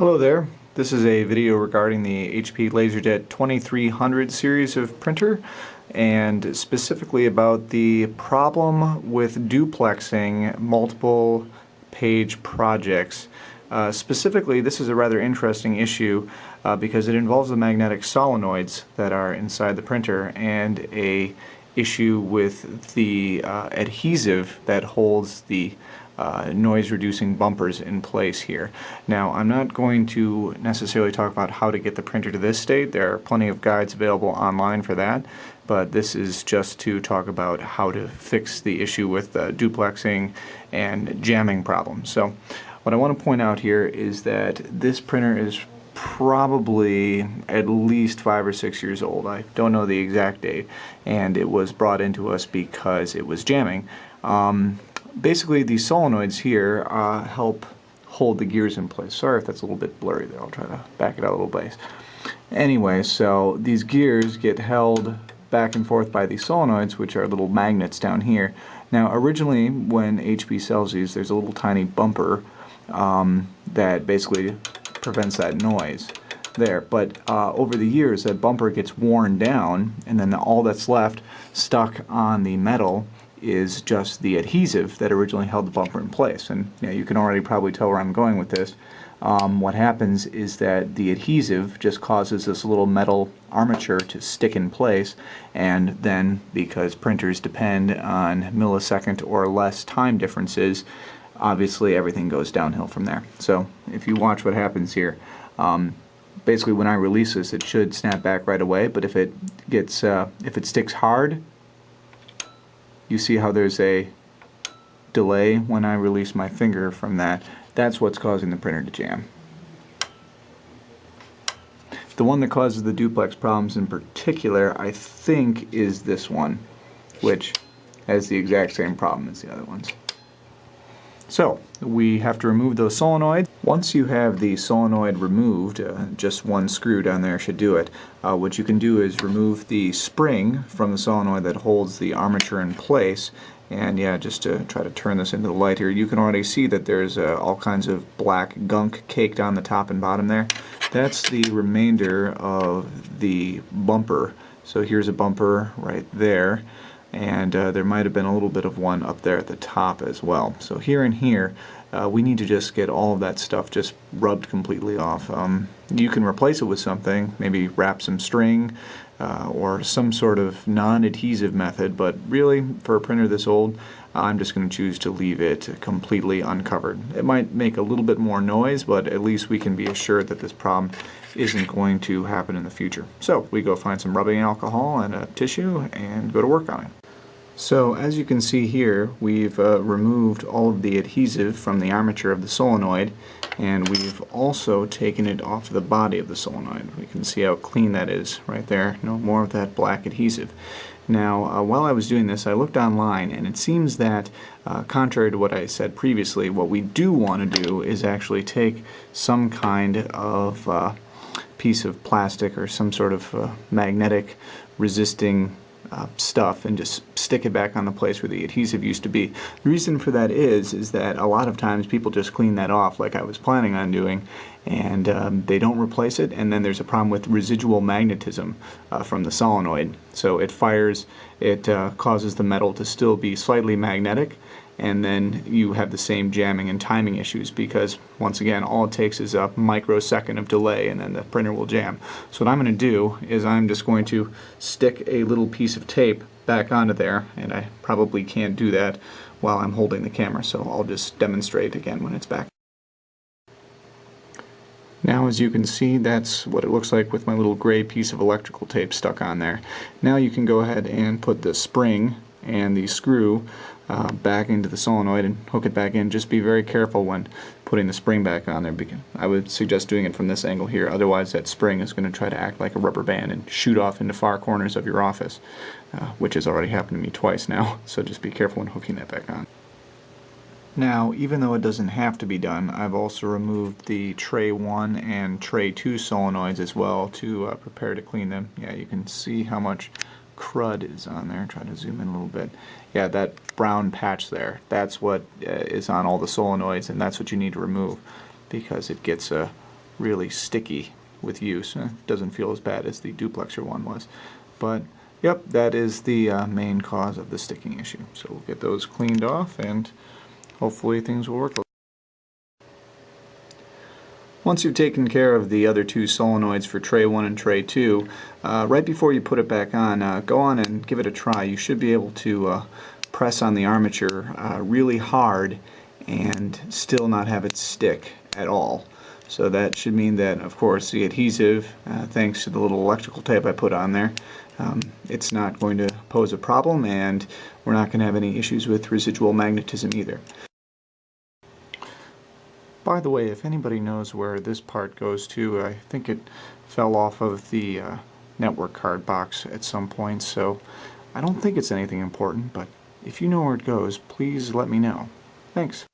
Hello there. This is a video regarding the HP LaserJet 2300 series of printer, and specifically about the problem with duplexing multiple page projects. Specifically, this is a rather interesting issue because it involves the magnetic solenoids that are inside the printer and a issue with the adhesive that holds the noise-reducing bumpers in place here. Now, I'm not going to necessarily talk about how to get the printer to this state. There are plenty of guides available online for that, but this is just to talk about how to fix the issue with duplexing and jamming problems. So, what I want to point out here is that this printer is probably at least 5 or 6 years old. I don't know the exact date, and it was brought into us because it was jamming. Basically, these solenoids here help hold the gears in place. Sorry if that's a little bit blurry there. I'll try to back it out a little bit. Anyway, so these gears get held back and forth by these solenoids, which are little magnets down here. Now, originally, when HP sells these, there's a little tiny bumper that basically prevents that noise there. But over the years, that bumper gets worn down, and then all that's left stuck on the metal is just the adhesive that originally held the bumper in place. And you can already probably tell where I'm going with this. What happens is that the adhesive just causes this little metal armature to stick in place, and then because printers depend on millisecond or less time differences, obviously everything goes downhill from there. So if you watch what happens here, basically when I release this, it should snap back right away, but if it sticks hard, you see how there's a delay when I release my finger from that. That's what's causing the printer to jam. The one that causes the duplex problems in particular, I think, is this one, which has the exact same problem as the other ones. So, we have to remove those solenoids. Once you have the solenoid removed, just one screw down there should do it. What you can do is remove the spring from the solenoid that holds the armature in place. And yeah, just to try to turn this into the light here, you can already see that there's all kinds of black gunk caked on the top and bottom there. That's the remainder of the bumper. So here's a bumper right there. And there might have been a little bit of one up there at the top as well. So here and here, we need to just get all of that stuff just rubbed completely off. You can replace it with something, maybe wrap some string or some sort of non-adhesive method, but really, for a printer this old, I'm just going to choose to leave it completely uncovered. It might make a little bit more noise, but at least we can be assured that this problem isn't going to happen in the future. So we go find some rubbing alcohol and a tissue and go to work on it. So as you can see here, we've removed all of the adhesive from the armature of the solenoid, and we've also taken it off the body of the solenoid. We can see how clean that is right there. No more of that black adhesive. Now, while I was doing this, I looked online, and it seems that, contrary to what I said previously, what we do want to do is actually take some kind of piece of plastic or some sort of magnetic resisting stuff and just stick it back on the place where the adhesive used to be. The reason for that is that a lot of times people just clean that off like I was planning on doing, and they don't replace it, and then there's a problem with residual magnetism from the solenoid. So it fires, it causes the metal to still be slightly magnetic, and then you have the same jamming and timing issues because, once again, all it takes is a microsecond of delay and then the printer will jam. So what I'm going to do is I'm just going to stick a little piece of tape back onto there, and I probably can't do that while I'm holding the camera, so I'll just demonstrate again when it's back. Now, as you can see, that's what it looks like with my little gray piece of electrical tape stuck on there. Now you can go ahead and put the spring and the screw back into the solenoid and hook it back in. Just be very careful when putting the spring back on there, because I would suggest doing it from this angle here, otherwise that spring is going to try to act like a rubber band and shoot off into far corners of your office, which has already happened to me twice now, so just be careful when hooking that back on. Now, even though it doesn't have to be done, I've also removed the tray 1 and tray 2 solenoids as well to prepare to clean them. Yeah, you can see how much crud is on there. Try to zoom in a little bit. Yeah, that brown patch there, that's what is on all the solenoids, and that's what you need to remove because it gets really sticky with use. It doesn't feel as bad as the duplexer one was. But yep, that is the main cause of the sticking issue. So we'll get those cleaned off and hopefully things will work. Once you've taken care of the other two solenoids for tray 1 and tray 2, right before you put it back on, go on and give it a try. You should be able to press on the armature really hard and still not have it stick at all. So that should mean that, of course, the adhesive, thanks to the little electrical tape I put on there, it's not going to pose a problem, and we're not going to have any issues with residual magnetism either. By the way, if anybody knows where this part goes to, I think it fell off of the network card box at some point, so I don't think it's anything important, but if you know where it goes, please let me know. Thanks.